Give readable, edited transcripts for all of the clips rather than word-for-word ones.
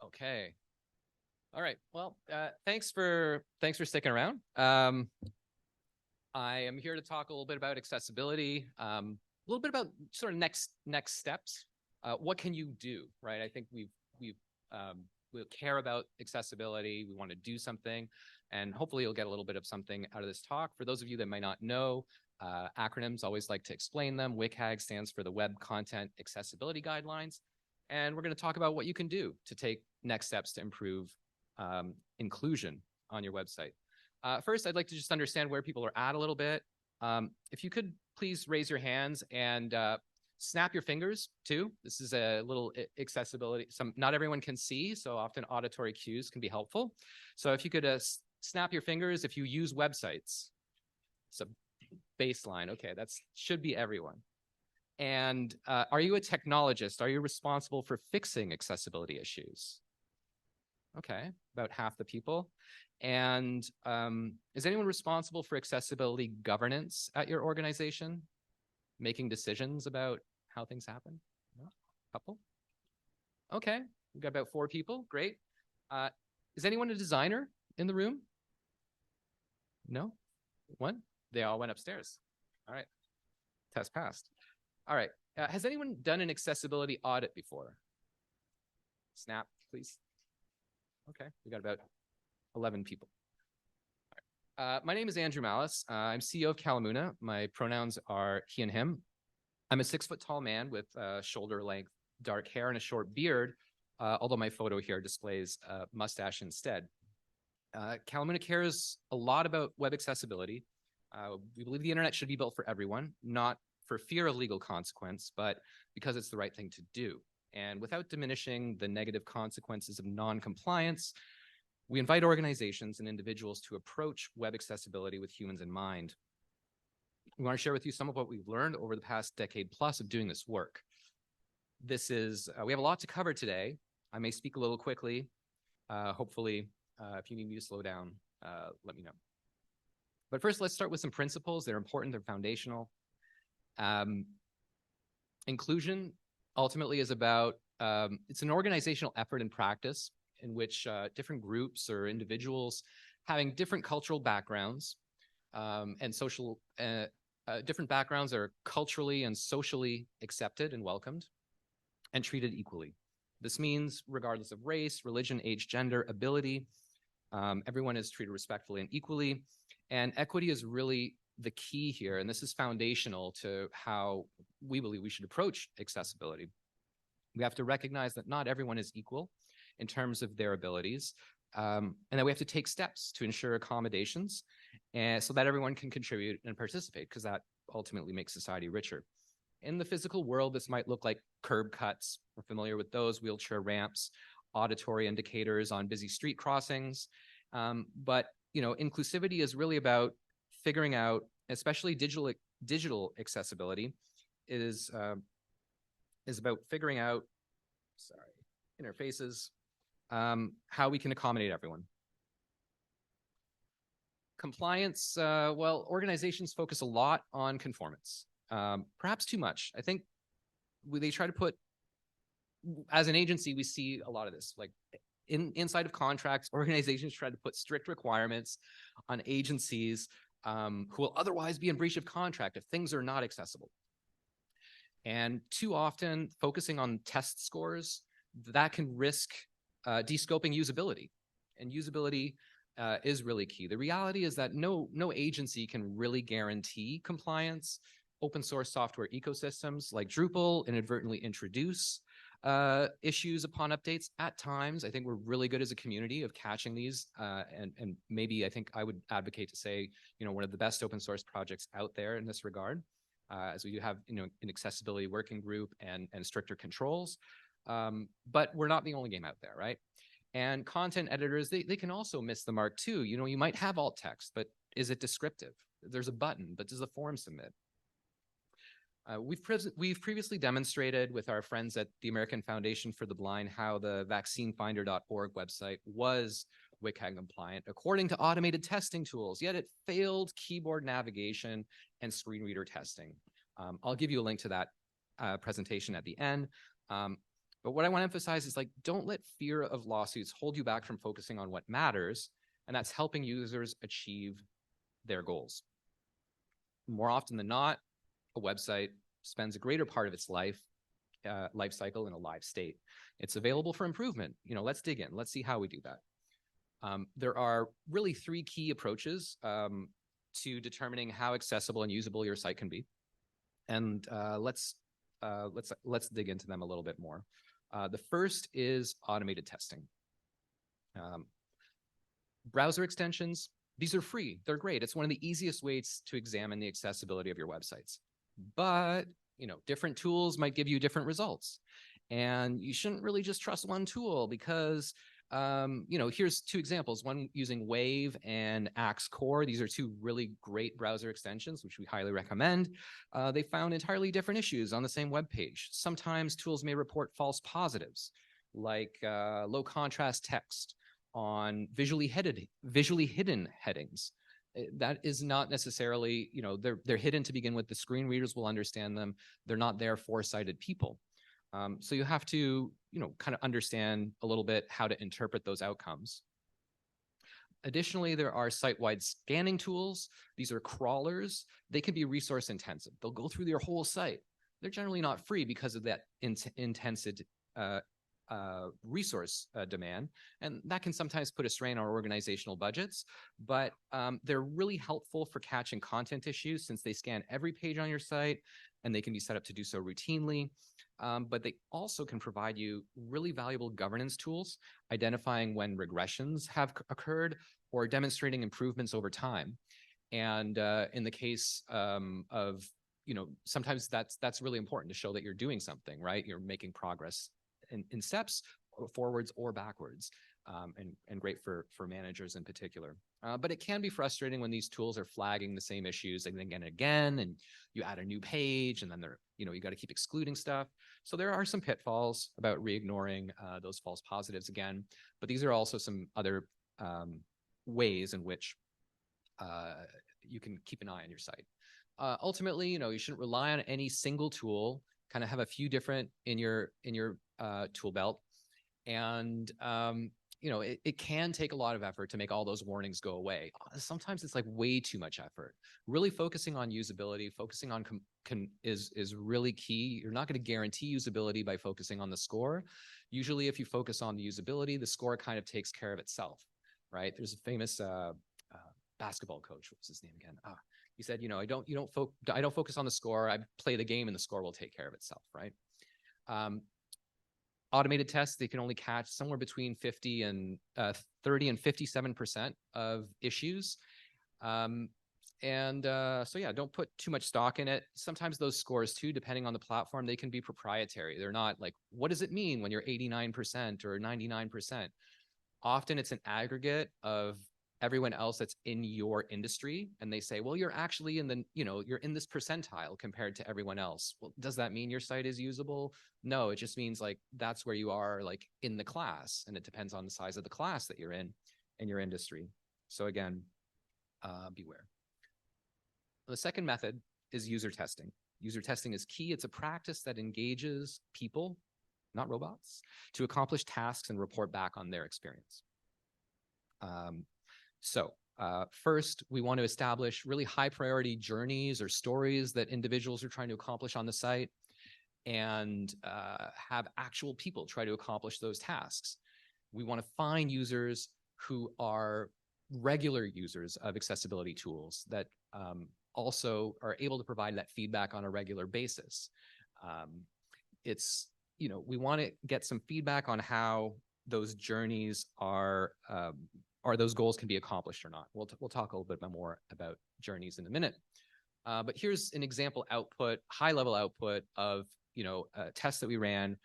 Okay. All right. Well, thanks for sticking around. I am here to talk a little bit about accessibility, a little bit about sort of next steps. What can you do, right? I think we care about accessibility. We want to do something, and hopefully you'll get a little bit of something out of this talk. For those of you that might not know, acronyms, always like to explain them. WCAG stands for the Web Content Accessibility Guidelines, and we're going to talk about what you can do to take next steps to improve inclusion on your website. First, I'd like to just understand where people are at a little bit. If you could please raise your hands and snap your fingers too. This is a little accessibility. Not everyone can see, so often auditory cues can be helpful. So if you could snap your fingers if you use websites. It's a baseline. Okay, that should be everyone. And are you a technologist? Are you responsible for fixing accessibility issues? Okay, about half the people. And is anyone responsible for accessibility governance at your organization? Making decisions about how things happen? No? Couple? Okay, we've got about 4 people. Great. Is anyone a designer in the room? No? One? They all went upstairs. All right. Test passed. All right. Has anyone done an accessibility audit before? Snap, please. Okay, we got about 11 people. My name is Andrew Mallis. I'm CEO of Kalamuna. My pronouns are he and him. I'm a 6-foot-tall man with shoulder-length dark hair and a short beard, although my photo here displays a mustache instead. Kalamuna cares a lot about web accessibility. We believe the internet should be built for everyone, not for fear of legal consequence, but because it's the right thing to do. And without diminishing the negative consequences of non-compliance, we invite organizations and individuals to approach web accessibility with humans in mind. We want to share with you some of what we've learned over the past decade plus of doing this work. We have a lot to cover today. I may speak a little quickly. Hopefully, if you need me to slow down, let me know. But first, let's start with some principles. They're important, they're foundational. Inclusion ultimately is about, it's an organizational effort and practice in which different groups or individuals having different cultural backgrounds and social, different backgrounds are culturally and socially accepted and welcomed and treated equally. This means regardless of race, religion, age, gender, ability, everyone is treated respectfully and equally. And equity is really the key here, and this is foundational to how we believe we should approach accessibility. We have to recognize that not everyone is equal in terms of their abilities, and that we have to take steps to ensure accommodations so that everyone can contribute and participate, because that ultimately makes society richer. In the physical world, this might look like curb cuts. We're familiar with those, wheelchair ramps, auditory indicators on busy street crossings. But inclusivity is really about figuring out, especially digital accessibility, is about figuring out, interfaces, how we can accommodate everyone. Compliance, well, organizations focus a lot on conformance, perhaps too much. I think they try to put, as an agency, we see a lot of this, like inside of contracts, organizations try to put strict requirements on agencies who will otherwise be in breach of contract if things are not accessible. And too often, focusing on test scores, that can risk de-scoping usability. And usability is really key. The reality is that no agency can really guarantee compliance. Open source software ecosystems like Drupal inadvertently introduce issues upon updates at times. I think we're really good as a community of catching these, and maybe I think I would advocate to say, one of the best open source projects out there in this regard, as we do have, an accessibility working group and stricter controls. But we're not the only game out there, right? And content editors, they can also miss the mark too. You might have alt text, but is it descriptive? There's a button, but does the form submit? We've previously demonstrated with our friends at the American Foundation for the Blind how the vaccinefinder.org website was WCAG compliant according to automated testing tools, yet it failed keyboard navigation and screen reader testing. I'll give you a link to that presentation at the end. But what I want to emphasize is like, don't let fear of lawsuits hold you back from focusing on what matters, and that's helping users achieve their goals. More often than not, a website spends a greater part of its life cycle in a live state. It's available for improvement. Let's dig in. Let's see how we do that. There are really three key approaches to determining how accessible and usable your site can be, and let's dig into them a little bit more. The first is automated testing. Browser extensions, these are free. They're great. It's one of the easiest ways to examine the accessibility of your websites. But, different tools might give you different results. And you shouldn't really just trust one tool because, here's two examples. One using Wave and Axe Core. These are two really great browser extensions, which we highly recommend. They found entirely different issues on the same web page. Sometimes tools may report false positives, like low contrast text on visually hidden headings. That is not necessarily, they're hidden to begin with. The screen readers will understand them. They're not there for sighted people. So you have to, kind of understand a little bit how to interpret those outcomes. Additionally, there are site-wide scanning tools. These are crawlers. They can be resource intensive. They'll go through your whole site. They're generally not free because of that intensive resource demand, and that can sometimes put a strain on our organizational budgets, but they're really helpful for catching content issues since they scan every page on your site and they can be set up to do so routinely. But they also can provide you really valuable governance tools, identifying when regressions have occurred or demonstrating improvements over time. And in the case of, sometimes that's really important to show that you're doing something, right? You're making progress in steps, forwards or backwards, and great for managers in particular. But it can be frustrating when these tools are flagging the same issues again and again, and you add a new page, and then you got to keep excluding stuff. So there are some pitfalls about re-ignoring those false positives again, but these are also some other ways in which you can keep an eye on your site. Ultimately, you shouldn't rely on any single tool. Kind of have a few different in your tool belt, and it can take a lot of effort to make all those warnings go away. Sometimes it's like way too much effort. Really focusing on usability, focusing on is really key. You're not going to guarantee usability by focusing on the score. Usually, if you focus on the usability, the score kind of takes care of itself, right? There's a famous basketball coach. What was his name again? He said, I don't focus on the score. I play the game and the score will take care of itself, right? Automated tests, they can only catch somewhere between 30 and 57% of issues. So yeah, don't put too much stock in it. Sometimes those scores too, depending on the platform, they can be proprietary. They're not like, what does it mean when you're 89% or 99%? Often it's an aggregate of everyone else that's in your industry, and they say, well, you're actually you're in this percentile compared to everyone else. Well, does that mean your site is usable? No, it just means like that's where you are like in the class, and it depends on the size of the class that you're in your industry. So again, beware. The second method is user testing. User testing is key. It's a practice that engages people, not robots, to accomplish tasks and report back on their experience. First, we want to establish really high priority journeys or stories that individuals are trying to accomplish on the site, and have actual people try to accomplish those tasks. We want to find users who are regular users of accessibility tools that also are able to provide that feedback on a regular basis. We want to get some feedback on how those journeys are those goals can be accomplished or not. We'll talk a little bit more about journeys in a minute. But here's an example output, high-level output of a test that we ran.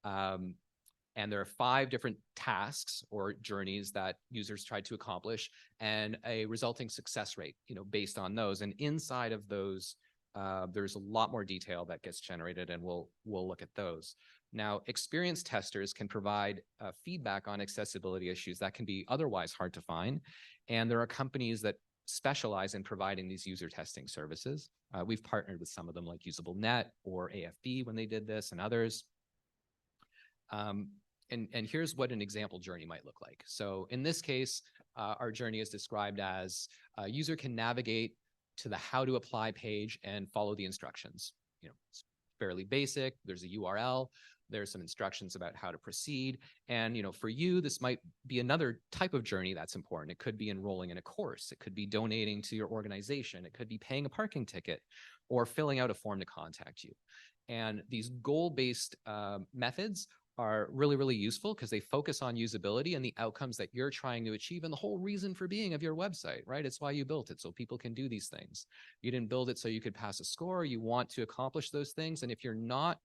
And there are 5 different tasks or journeys that users tried to accomplish, and a resulting success rate, based on those. And inside of those, there's a lot more detail that gets generated, and we'll look at those. Now, experienced testers can provide feedback on accessibility issues that can be otherwise hard to find. And there are companies that specialize in providing these user testing services. We've partnered with some of them like UsableNet or AFB when they did this, and others. And here's what an example journey might look like. So in this case, our journey is described as a user can navigate to the how to apply page and follow the instructions. It's fairly basic. There's a URL. There's some instructions about how to proceed. And, for you, this might be another type of journey that's important. It could be enrolling in a course. It could be donating to your organization. It could be paying a parking ticket or filling out a form to contact you. And these goal-based methods are really, really useful because they focus on usability and the outcomes that you're trying to achieve and the whole reason for being of your website, right? It's why you built it, so people can do these things. You didn't build it so you could pass a score. You want to accomplish those things. And if you're not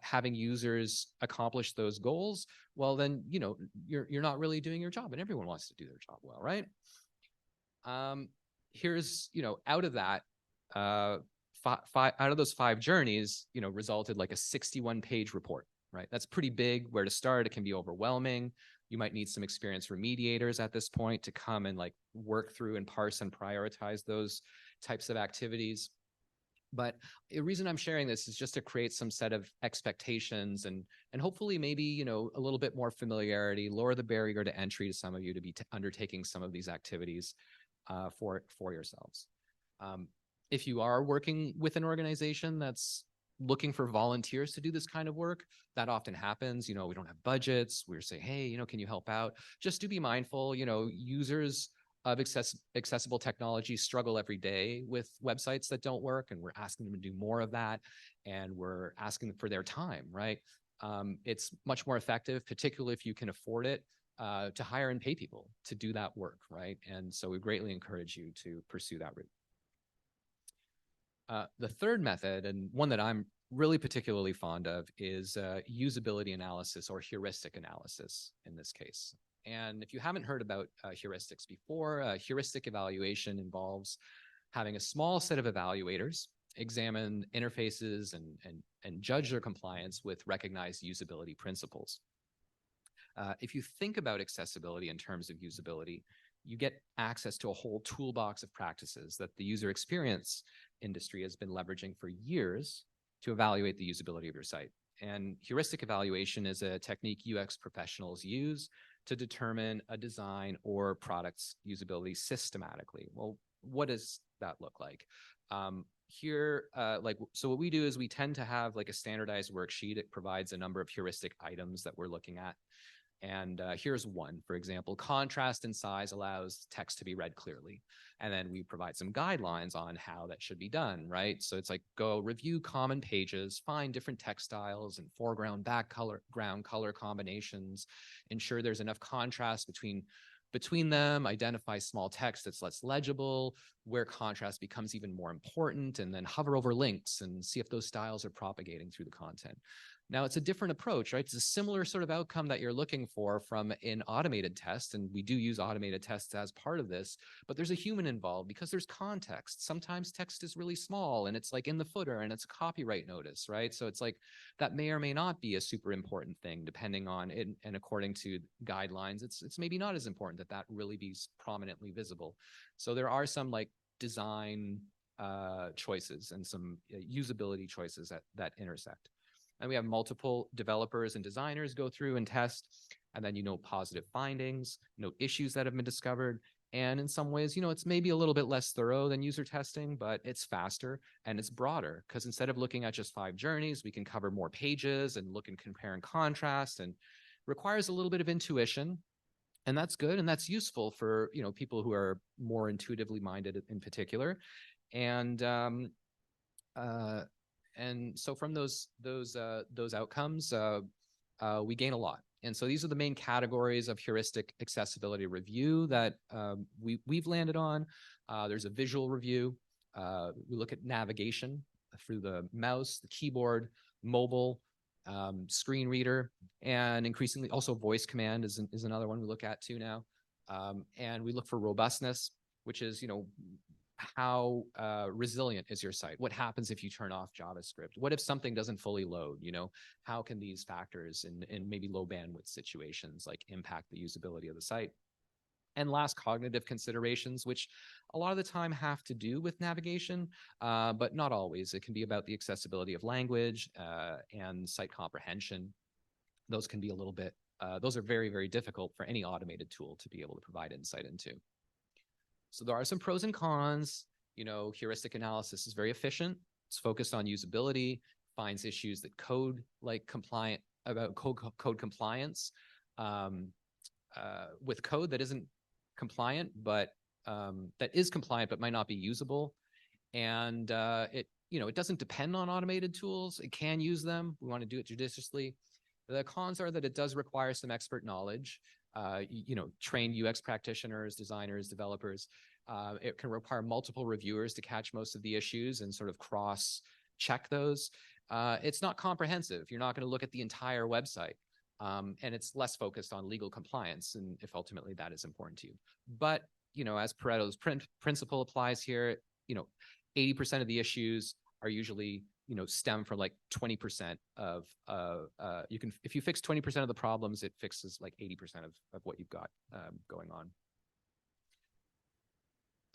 having users accomplish those goals, well, then, you're not really doing your job, and everyone wants to do their job well, right? Here's, out of that, out of those 5 journeys, resulted like a 61-page report. Right? That's pretty big. Where to start? It can be overwhelming. You might need some experienced remediators at this point to come and work through and parse and prioritize those types of activities. But the reason I'm sharing this is just to create some set of expectations and hopefully maybe, a little bit more familiarity, lower the barrier to entry to some of you to be undertaking some of these activities for yourselves. If you are working with an organization that's looking for volunteers to do this kind of work, that often happens. We don't have budgets. We're saying, hey, can you help out? Just do be mindful, users of accessible technology struggle every day with websites that don't work, and we're asking them to do more of that, and we're asking for their time, right? It's much more effective, particularly if you can afford it, to hire and pay people to do that work, right? And so we greatly encourage you to pursue that route. The third method, and one that I'm really particularly fond of, is usability analysis or heuristic analysis in this case. And if you haven't heard about heuristics before, heuristic evaluation involves having a small set of evaluators examine interfaces and judge their compliance with recognized usability principles. If you think about accessibility in terms of usability, you get access to a whole toolbox of practices that the user experience industry has been leveraging for years to evaluate the usability of your site. And heuristic evaluation is a technique UX professionals use to determine a design or product's usability systematically. Well, what does that look like? So what we do is we tend to have a standardized worksheet. It provides a number of heuristic items that we're looking at. And here's one, for example, contrast and size allows text to be read clearly. And then we provide some guidelines on how that should be done, right? So it's go review common pages, find different text styles and foreground, background color combinations, ensure there's enough contrast between them, identify small text that's less legible, where contrast becomes even more important, and then hover over links and see if those styles are propagating through the content. Now, it's a different approach, right? It's a similar sort of outcome that you're looking for from an automated test, and we do use automated tests as part of this, but there's a human involved because there's context. Sometimes text is really small, and it's in the footer, and it's a copyright notice, right? So it's that may or may not be a super important thing, depending on it, and according to guidelines, it's maybe not as important that really be prominently visible. So there are some design choices and some usability choices that intersect. And we have multiple developers and designers go through and test, and then positive findings, issues that have been discovered. And in some ways, it's maybe a little bit less thorough than user testing, but it's faster and it's broader because instead of looking at just 5 journeys, we can cover more pages and look and compare and contrast, and requires a little bit of intuition. And that's good, and that's useful for people who are more intuitively minded in particular. And so from those outcomes, we gain a lot. And so these are the main categories of heuristic accessibility review that we've landed on. There's a visual review. We look at navigation through the mouse, the keyboard, mobile, screen reader, and increasingly also voice command is another one we look at too now. And we look for robustness, which is, how resilient is your site? What happens if you turn off JavaScript? What if something doesn't fully load? How can these factors in maybe low bandwidth situations impact the usability of the site? And last, cognitive considerations, which a lot of the time have to do with navigation, but not always. It can be about the accessibility of language and site comprehension. those can be a little bit, those are very, very difficult for any automated tool to be able to provide insight into. So there are some pros and cons. Heuristic analysis is very efficient. It's focused on usability, finds issues that code compliance with code that isn't compliant, but that is compliant but might not be usable. And it doesn't depend on automated tools. It can use them. We want to do it judiciously. The cons are that it does require some expert knowledge, trained UX practitioners, designers, developers. It can require multiple reviewers to catch most of the issues and sort of cross-check those. It's not comprehensive. You're not going to look at the entire website. And it's less focused on legal compliance, and if ultimately that is important to you. But, as Pareto's principle applies here, 80% of the issues are usually, stem from like 20% of, if you fix 20% of the problems, it fixes like 80% of what you've got going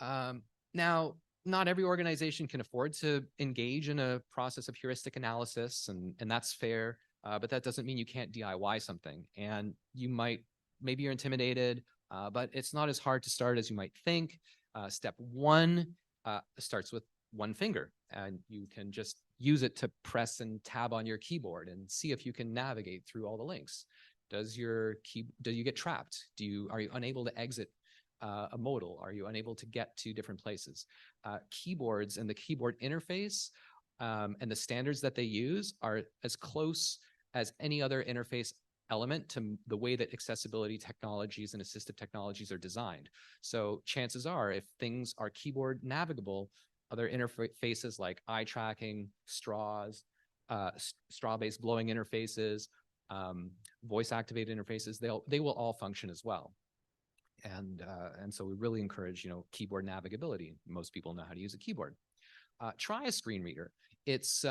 on. Now, not every organization can afford to engage in a process of heuristic analysis, and that's fair. But that doesn't mean you can't DIY something. And maybe you're intimidated, but it's not as hard to start as you might think. Step one starts with one finger, and you can just use it to press and tab on your keyboard and see if you can navigate through all the links. Do you get trapped? Are you unable to exit a modal? Are you unable to get to different places? Keyboards and the keyboard interface and the standards that they use are as close as any other interface element to the way that accessibility technologies and assistive technologies are designed. So chances are, if things are keyboard navigable, other interfaces like eye tracking, straws, straw-based blowing interfaces, voice-activated interfaces, they will all function as well. And so we really encourage, keyboard navigability. Most people know how to use a keyboard. Try a screen reader. It's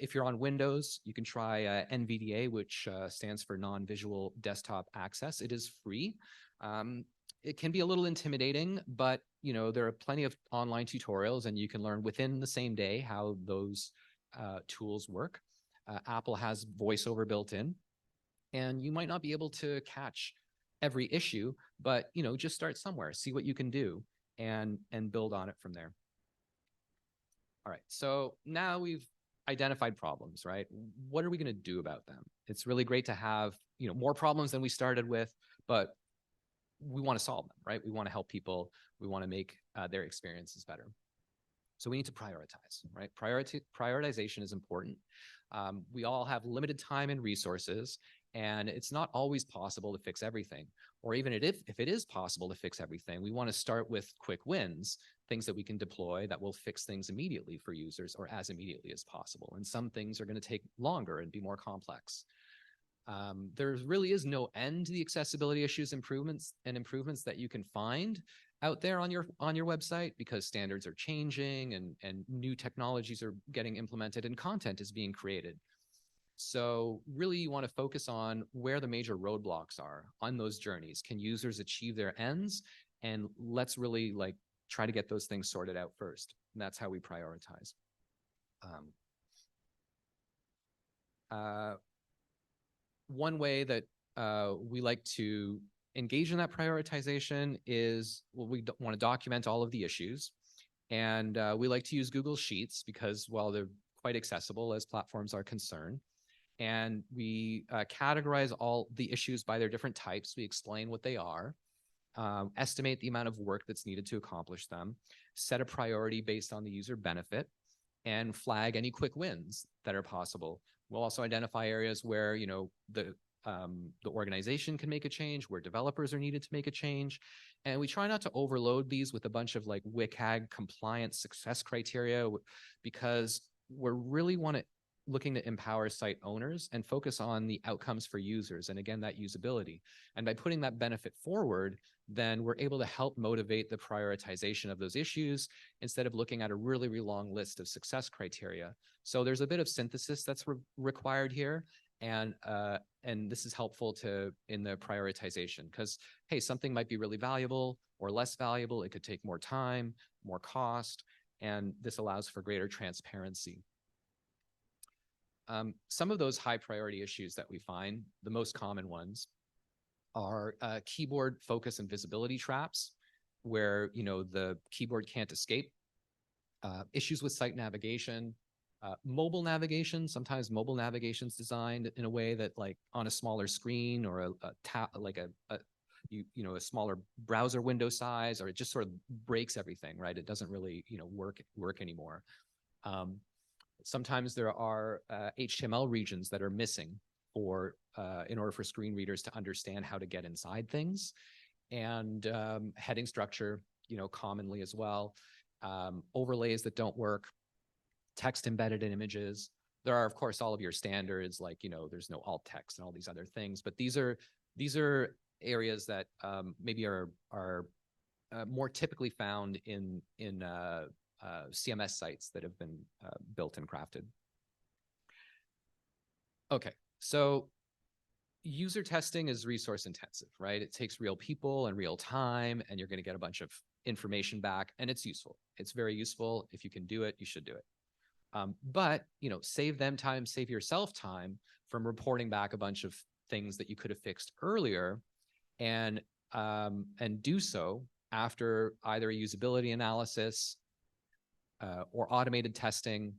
if you're on Windows, you can try NVDA, which stands for Non-Visual Desktop Access. It is free. It can be a little intimidating, but there are plenty of online tutorials, and you can learn within the same day how those tools work. Apple has VoiceOver built in, and you might not be able to catch every issue, but just start somewhere, see what you can do, and build on it from there. All right, so now we've identified problems, right? What are we going to do about them? It's really great to have more problems than we started with, but we want to solve them, right? We want to help people. We want to make their experiences better. So we need to prioritize, right? Prioritization is important. We all have limited time and resources, and it's not always possible to fix everything. Or even if it is possible to fix everything, we want to start with quick wins, things that we can deploy that will fix things immediately for users or as immediately as possible. And some things are going to take longer and be more complex. There really is no end to the accessibility issues, improvements that you can find out there on your website, because standards are changing and new technologies are getting implemented and content is being created. So really you want to focus on where the major roadblocks are on those journeys. Can users achieve their ends? And let's really try to get those things sorted out first. And that's how we prioritize. One way that we like to engage in that prioritization is, we want to document all of the issues. And we like to use Google Sheets because, while they're quite accessible as platforms are concerned, and we categorize all the issues by their different types. We explain what they are, estimate the amount of work that's needed to accomplish them, set a priority based on the user benefit, and flag any quick wins that are possible. We'll also identify areas where the organization can make a change, where developers are needed to make a change. And we try not to overload these with a bunch of WCAG compliance success criteria, because we're really looking to empower site owners and focus on the outcomes for users. And again, that usability. And by putting that benefit forward, then we're able to help motivate the prioritization of those issues instead of looking at a really, really long list of success criteria. So there's a bit of synthesis that's required here. And this is helpful in the prioritization, because, hey, something might be really valuable or less valuable. It could take more time, more cost, and this allows for greater transparency. Some of those high priority issues that we find, the most common ones, are keyboard focus and visibility traps, where the keyboard can't escape. Issues with site navigation, mobile navigation. Sometimes mobile navigation is designed in a way that, like on a smaller screen or a smaller browser window size, or it just sort of breaks everything, right? It doesn't really work anymore. Sometimes there are HTML regions that are missing in order for screen readers to understand how to get inside things, and heading structure, commonly as well. Overlays that don't work, text embedded in images. There are, of course, all of your standards, like there's no alt text and all these other things, but these are areas that maybe are more typically found in CMS sites that have been built and crafted. Okay, so user testing is resource intensive, right? It takes real people and real time, and you're going to get a bunch of information back, and it's useful. It's very useful. If you can do it, you should do it. But save them time, save yourself time from reporting back a bunch of things that you could have fixed earlier, and do so after either a usability analysis or automated testing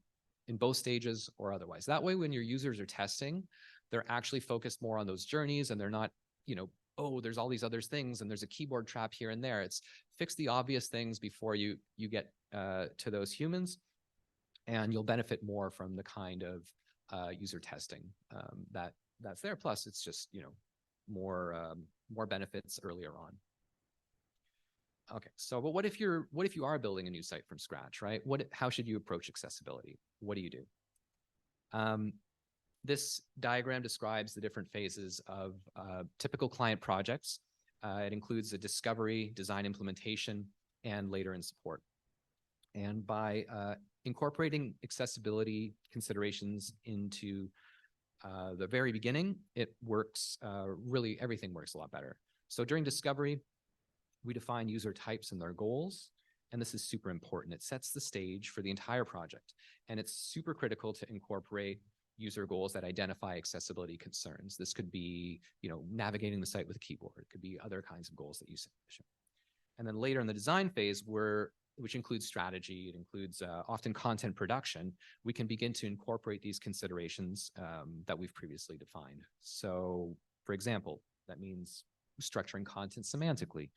in both stages or otherwise. That way, when your users are testing, they're actually focused more on those journeys, and they're not, oh, there's all these other things and there's a keyboard trap here and there. It's fix the obvious things before you get to those humans, and you'll benefit more from the kind of user testing that's there. Plus, it's just more benefits earlier on. Okay, so but what if you are building a new site from scratch, right? How should you approach accessibility? What do you do? This diagram describes the different phases of typical client projects. It includes the discovery, design, implementation, and later in support. And by incorporating accessibility considerations into the very beginning, it works, really everything works a lot better. So during discovery, we define user types and their goals, and this is super important. It sets the stage for the entire project, and it's super critical to incorporate user goals that identify accessibility concerns. This could be, navigating the site with a keyboard. It could be other kinds of goals that you set. And then later in the design phase, which includes strategy, it includes often content production, we can begin to incorporate these considerations that we've previously defined. So, for example, that means structuring content semantically,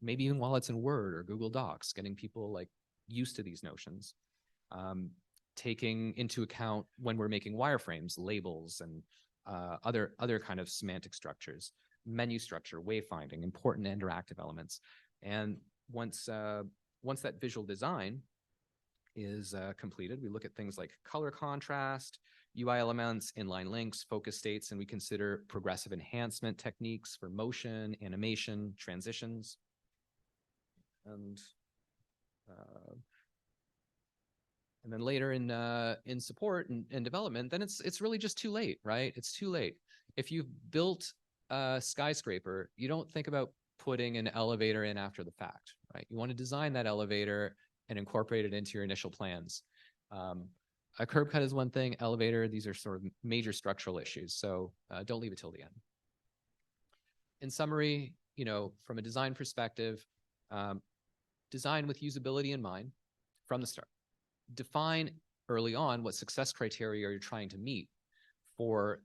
maybe even while it's in Word or Google Docs, getting people used to these notions. Taking into account, when we're making wireframes, labels and other kind of semantic structures, menu structure, wayfinding, important interactive elements. And once that visual design is completed, we look at things like color contrast, UI elements, inline links, focus states, and we consider progressive enhancement techniques for motion, animation, transitions. And then later in support and development, then it's really just too late, right? It's too late. If you've built a skyscraper, you don't think about putting an elevator in after the fact, right? You want to design that elevator and incorporate it into your initial plans. A curb cut is one thing, elevator, these are sort of major structural issues. So don't leave it till the end. In summary, from a design perspective, design with usability in mind from the start. Define early on what success criteria you're trying to meet for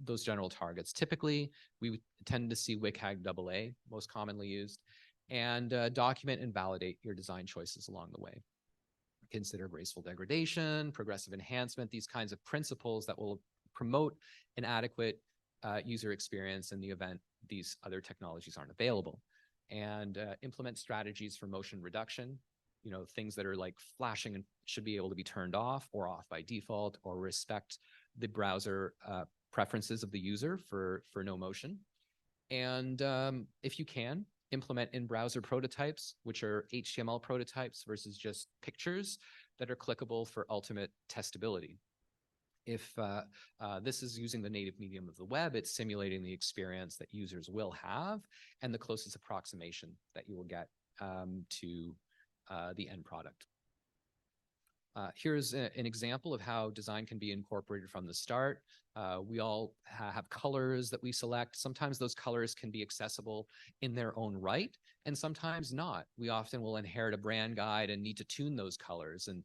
those general targets. Typically, we tend to see WCAG AA most commonly used, and document and validate your design choices along the way. Consider graceful degradation, progressive enhancement, these kinds of principles that will promote an adequate user experience in the event these other technologies aren't available. And implement strategies for motion reduction, things that are like flashing and should be able to be turned off or off by default, or respect the browser preferences of the user for no motion. And if you can, implement in-browser prototypes, which are HTML prototypes versus just pictures that are clickable for ultimate testability. If this is using the native medium of the web, it's simulating the experience that users will have and the closest approximation that you will get to the end product. Here's an example of how design can be incorporated from the start. We all have colors that we select. Sometimes those colors can be accessible in their own right, and sometimes not. We often will inherit a brand guide and need to tune those colors. And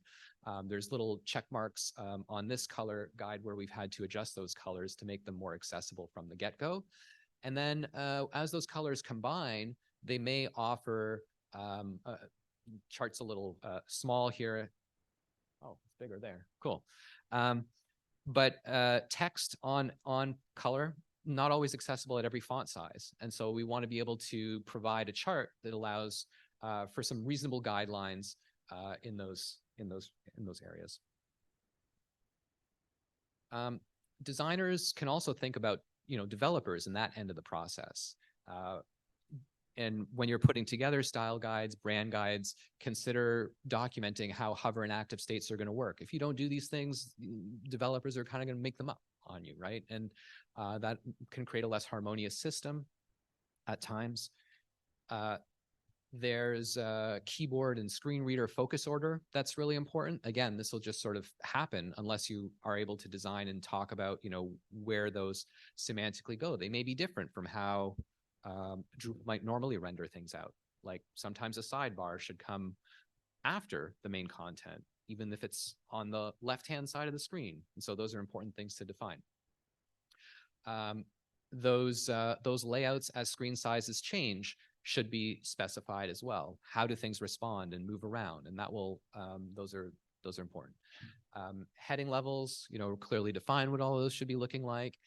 there's little check marks on this color guide where we've had to adjust those colors to make them more accessible from the get-go. And then as those colors combine, they may offer charts a little small here. Oh, it's bigger there. Cool. But text on color, not always accessible at every font size. And so we want to be able to provide a chart that allows for some reasonable guidelines in those areas. Designers can also think about, developers in that end of the process. And when you're putting together style guides, brand guides, consider documenting how hover and active states are going to work. If you don't do these things, developers are kind of going to make them up on you, right? And that can create a less harmonious system at times. There's a keyboard and screen reader focus order that's really important. Again, this will just sort of happen unless you are able to design and talk about, where those semantically go. They may be different from how Drupal might normally render things out. Like sometimes a sidebar should come after the main content, even if it's on the left-hand side of the screen. And so those are important things to define. Those layouts as screen sizes change should be specified as well. How do things respond and move around? And that will, those are important. Heading levels, clearly define what all of those should be looking like.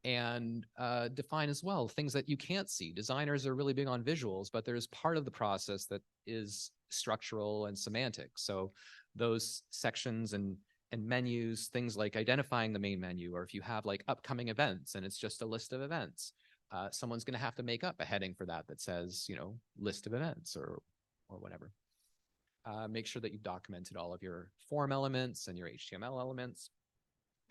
And define as well things that you can't see. Designers are really big on visuals, but there's part of the process that is structural and semantic. So those sections and menus, things like identifying the main menu, or if you have like upcoming events and it's just a list of events, someone's going to have to make up a heading for that says, list of events or whatever. Make sure that you've documented all of your form elements and your HTML elements,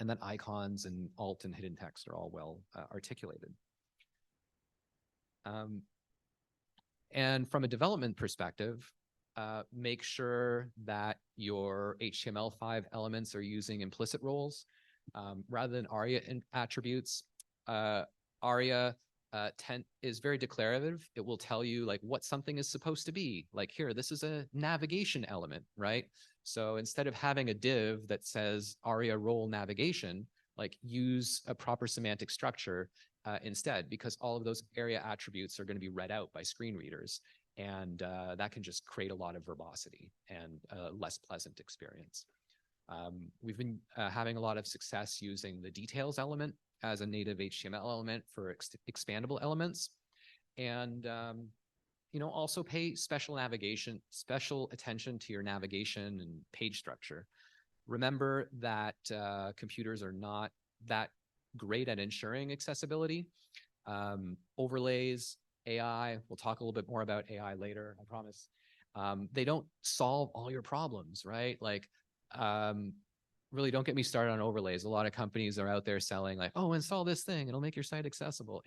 and that icons and alt and hidden text are all well articulated. And from a development perspective, make sure that your HTML5 elements are using implicit roles rather than ARIA attributes. ARIA is very declarative. It will tell you like what something is supposed to be. Like here, this is a navigation element, right? So instead of having a div that says ARIA role navigation, like use a proper semantic structure instead, because all of those area attributes are going to be read out by screen readers. And that can just create a lot of verbosity and a less pleasant experience. We've been having a lot of success using the details element as a native HTML element for expandable elements. And also pay special attention to your navigation and page structure. Remember that computers are not that great at ensuring accessibility. Overlays, AI, we'll talk a little bit more about AI later, I promise. They don't solve all your problems, right? Like, really don't get me started on overlays. A lot of companies are out there selling like, oh, install this thing, it'll make your site accessible.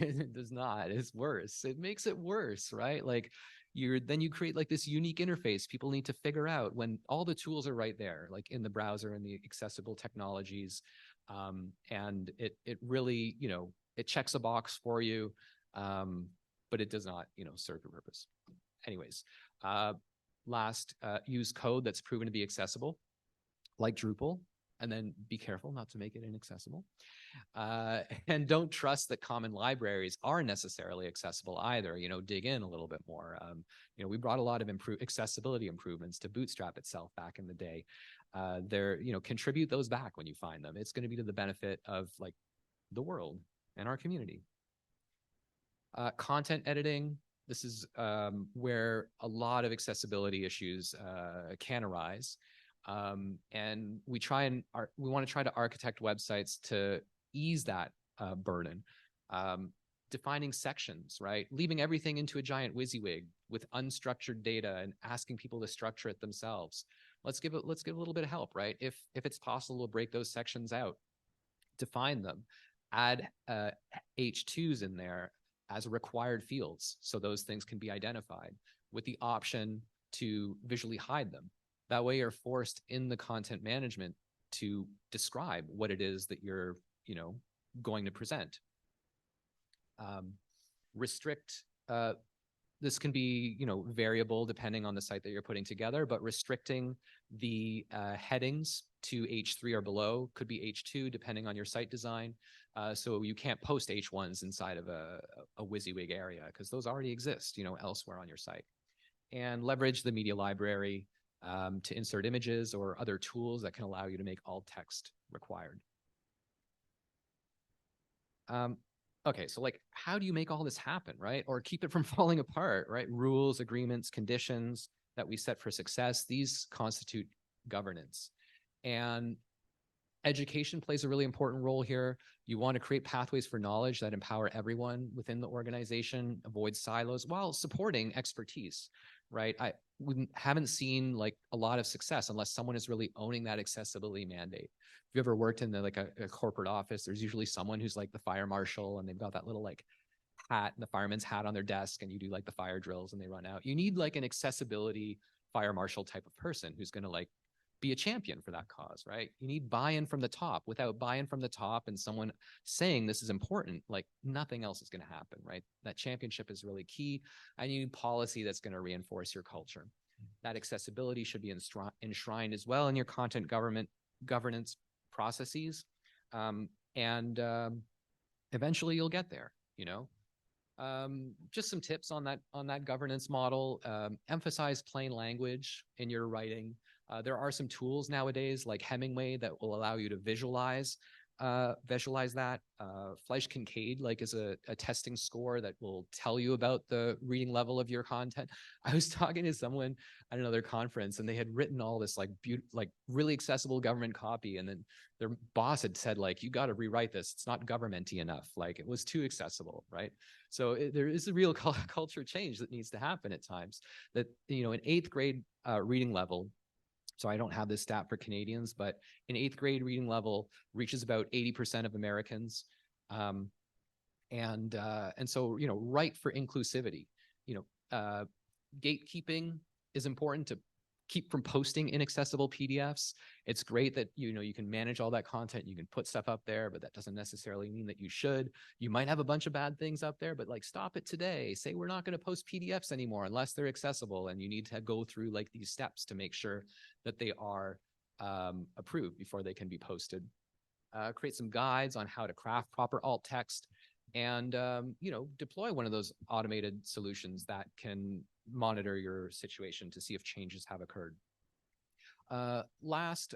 It does not. It's worse. It makes it worse, right? Like then you create like this unique interface people need to figure out when all the tools are right there, like in the browser and the accessible technologies. And it really, it checks a box for you, but it does not, serve your purpose. Anyways, last, use code that's proven to be accessible, like Drupal, and then be careful not to make it inaccessible. And don't trust that common libraries are necessarily accessible either. Dig in a little bit more. We brought a lot of accessibility improvements to Bootstrap itself back in the day. Contribute those back when you find them. It's going to be to the benefit of like the world and our community. Content editing. This is where a lot of accessibility issues can arise. And we want to try to architect websites to ease that burden. Defining sections, right? Leaving everything into a giant WYSIWYG with unstructured data and asking people to structure it themselves. Let's give a little bit of help, right? If it's possible to break those sections out, define them, add H2s in there as required fields so those things can be identified with the option to visually hide them. That way you're forced in the content management to describe what it is that you're, going to present. Restrict, this can be, variable depending on the site that you're putting together, but restricting the headings to H3 or below, could be H2 depending on your site design. So you can't post H1s inside of a WYSIWYG area because those already exist, elsewhere on your site. And leverage the media library to insert images or other tools that can allow you to make alt text required. Okay, so like, how do you make all this happen, right? Or keep it from falling apart, right? Rules, agreements, conditions that we set for success, these constitute governance. And education plays a really important role here. You want to create pathways for knowledge that empower everyone within the organization, avoid silos while supporting expertise, right? We haven't seen like a lot of success unless someone is really owning that accessibility mandate. If you ever worked in a corporate office, there's usually someone who's like the fire marshal and they've got that little like hat, the fireman's hat on their desk, and you do like the fire drills and they run out. You need like an accessibility fire marshal type of person who's going to like be a champion for that cause, right? You need buy-in from the top. Without buy-in from the top and someone saying this is important, like nothing else is going to happen, right? That championship is really key. And you need policy that's going to reinforce your culture. That accessibility should be enshrined as well in your content governance processes. Eventually you'll get there, just some tips on that governance model. Emphasize plain language in your writing. There are some tools nowadays like Hemingway that will allow you to visualize that. Fleisch Kincaid is a testing score that will tell you about the reading level of your content. I was talking to someone at another conference and they had written all this really accessible government copy, and then their boss had said you got to rewrite this. It's not governmenty enough. It was too accessible, right? So there is a real culture change that needs to happen at times. That in 8th grade reading level. So I don't have this stat for Canadians, but in 8th grade reading level reaches about 80% of Americans. And so, right for inclusivity, gatekeeping is important to keep from posting inaccessible PDFs. It's great that, you can manage all that content, you can put stuff up there, but that doesn't necessarily mean that you should. You might have a bunch of bad things up there, but stop it today. Say we're not going to post PDFs anymore unless they're accessible, and you need to go through these steps to make sure that they are approved before they can be posted. Create some guides on how to craft proper alt text, and deploy one of those automated solutions that can monitor your situation to see if changes have occurred. Last,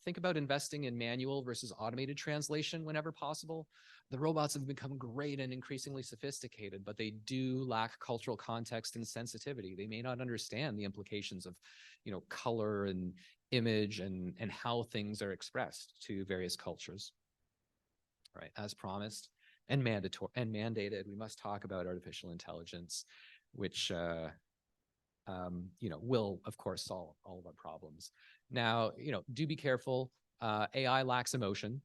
think about investing in manual versus automated translation whenever possible. The robots have become great and increasingly sophisticated, but they do lack cultural context and sensitivity. They may not understand the implications of, color and image and how things are expressed to various cultures. Right, as promised and mandated, we must talk about artificial intelligence, which will of course solve all of our problems. Now, do be careful. AI lacks emotion.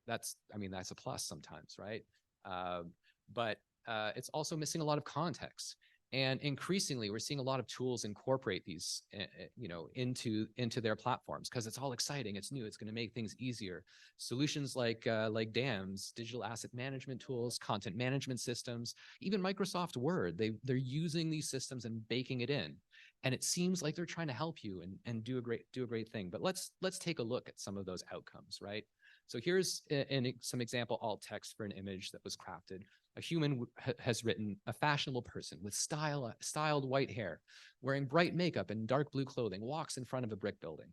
That's a plus sometimes, right? But it's also missing a lot of context. And increasingly, we're seeing a lot of tools incorporate these, into their platforms because it's all exciting, it's new, it's going to make things easier. Solutions like DAMs, digital asset management tools, content management systems, even Microsoft Word, they're using these systems and baking it in. And it seems like they're trying to help you and do a great thing. But let's take a look at some of those outcomes, right? So here's some example alt text for an image that was crafted. A human has written, a fashionable person with styled white hair, wearing bright makeup and dark blue clothing, walks in front of a brick building.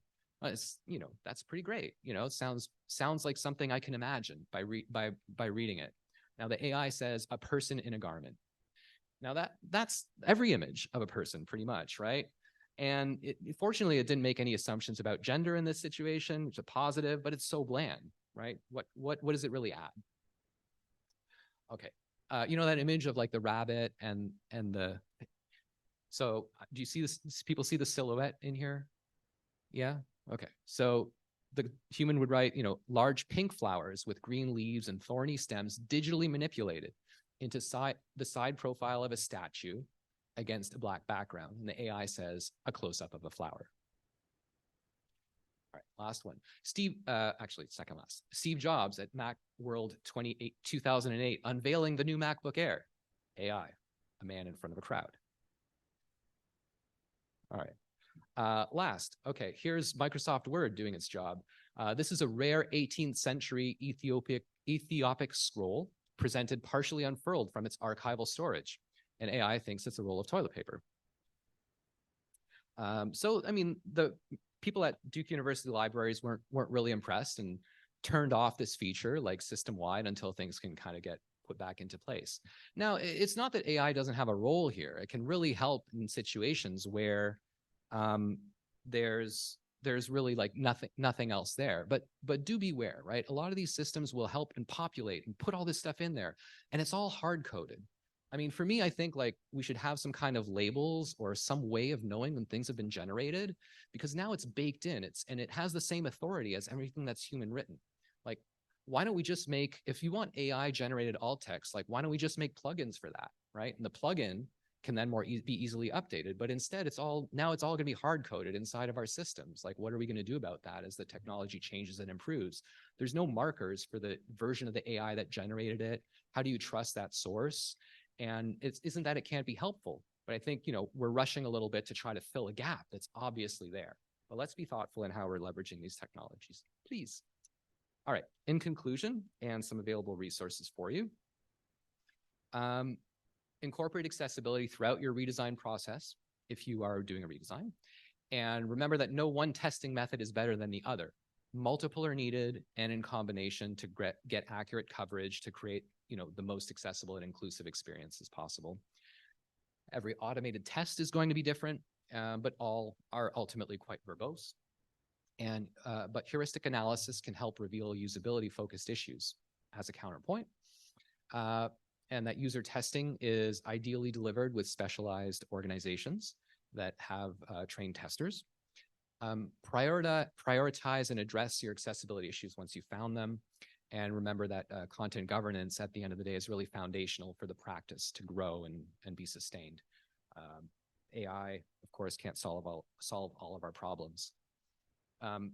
It's, that's pretty great. It sounds like something I can imagine by reading it. Now the AI says a person in a garment. Now that's every image of a person pretty much, right? And fortunately, it didn't make any assumptions about gender in this situation, which is a positive, but it's so bland, right? What does it really add? Okay, that image of the rabbit and the. So do you see this? People see the silhouette in here? Yeah. Okay. So the human would write, large pink flowers with green leaves and thorny stems digitally manipulated into the side profile of a statue against a black background. And the AI says a close-up of a flower. All right, last one. Actually, second last. Steve Jobs at Macworld 2008, unveiling the new MacBook Air. AI, a man in front of a crowd. All right. Last, okay, here's Microsoft Word doing its job. This is a rare 18th century Ethiopic scroll presented partially unfurled from its archival storage. And AI thinks it's a roll of toilet paper. So, I mean, the people at Duke University libraries weren't really impressed and turned off this feature like system-wide until things can kind of get put back into place. Now, it's not that AI doesn't have a role here. It can really help in situations where there's really like nothing else there. But do beware, right? A lot of these systems will help and populate and put all this stuff in there, and it's all hard-coded. I mean, for me, I think like we should have some kind of labels or some way of knowing when things have been generated, because now it's baked in. And it has the same authority as everything that's human written. Like, why don't we just make, if you want AI generated alt text, like why don't we just make plugins for that, right? And the plugin can then be easily updated. But instead, now it's all going to be hard coded inside of our systems. Like, what are we going to do about that as the technology changes and improves? There's no markers for the version of the AI that generated it. How do you trust that source? And it isn't that it can't be helpful, but I think, we're rushing a little bit to try to fill a gap that's obviously there. But let's be thoughtful in how we're leveraging these technologies, please. All right, in conclusion, and some available resources for you. Incorporate accessibility throughout your redesign process if you are doing a redesign. And remember that no one testing method is better than the other. Multiple are needed and in combination to get accurate coverage to create the most accessible and inclusive experience as possible. Every automated test is going to be different, but all are ultimately quite verbose. But heuristic analysis can help reveal usability-focused issues as a counterpoint. And that user testing is ideally delivered with specialized organizations that have trained testers. Prioritize and address your accessibility issues once you've found them. And remember that content governance at the end of the day is really foundational for the practice to grow and be sustained. AI, of course, can't solve all of our problems.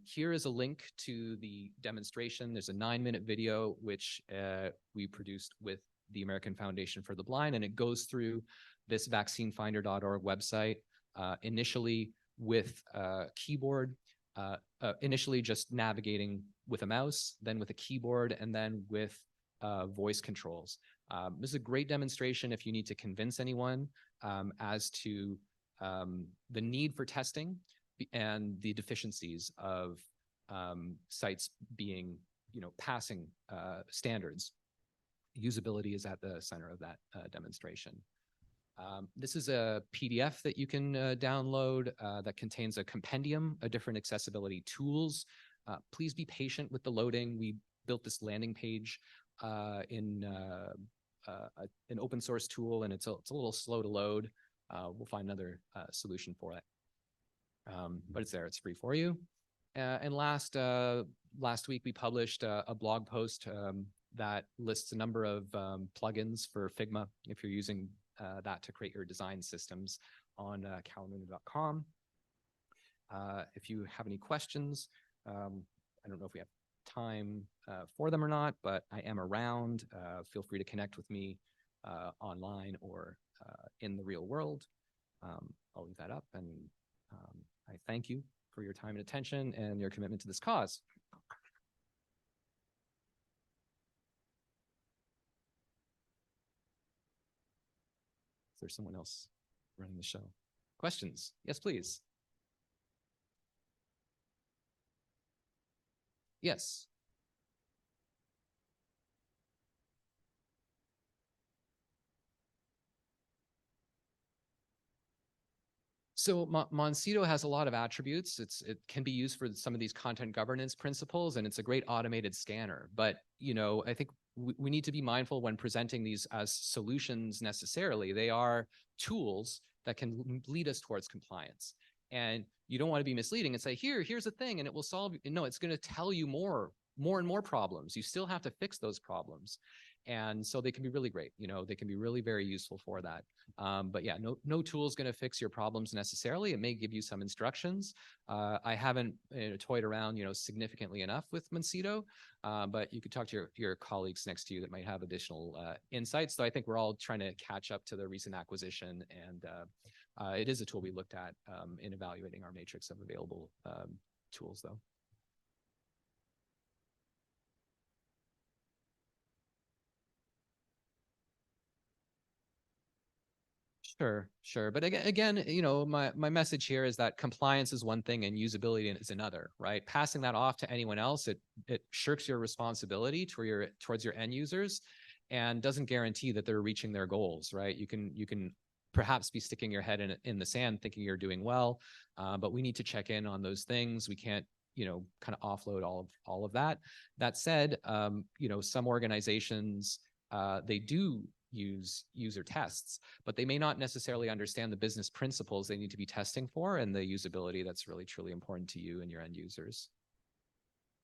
Here is a link to the demonstration. There's a 9-minute video which we produced with the American Foundation for the Blind, and it goes through this vaccinefinder.org website, initially with a keyboard, initially just navigating with a mouse, then with a keyboard, and then with voice controls. This is a great demonstration if you need to convince anyone as to the need for testing and the deficiencies of sites being, passing standards. Usability is at the center of that demonstration. This is a PDF that you can download that contains a compendium of different accessibility tools. Please be patient with the loading. We built this landing page in an open source tool, and it's a little slow to load. We'll find another solution for it. But it's there, it's free for you. And last week we published a blog post that lists a number of plugins for Figma if you're using that to create your design systems on kalamuna.com. If you have any questions, I don't know if we have time for them or not, but I am around. Feel free to connect with me online or in the real world. I'll leave that up, and I thank you for your time and attention and your commitment to this cause. Is there someone else running the show? Questions? Yes, please. Yes. So Moncito has a lot of attributes. It can be used for some of these content governance principles, and it's a great automated scanner. But, I think we need to be mindful when presenting these as solutions necessarily. They are tools that can lead us towards compliance. And you don't want to be misleading and say, here's a thing, and it will solve. No, it's going to tell you more more and more problems. You still have to fix those problems. And so they can be really great. They can be really very useful for that. But yeah, no tool is going to fix your problems necessarily. It may give you some instructions. I haven't toyed around, significantly enough with Monsito, but you could talk to your colleagues next to you that might have additional insights. So I think we're all trying to catch up to the recent acquisition, and it is a tool we looked at in evaluating our matrix of available tools, though. Sure. But again, my message here is that compliance is one thing and usability is another, right? Passing that off to anyone else, it shirks your responsibility towards your end users and doesn't guarantee that they're reaching their goals, right? You can perhaps be sticking your head in the sand thinking you're doing well, but we need to check in on those things. We can't kind of offload all of that. That said, some organizations, they do use user tests, but they may not necessarily understand the business principles they need to be testing for and the usability that's really truly important to you and your end users.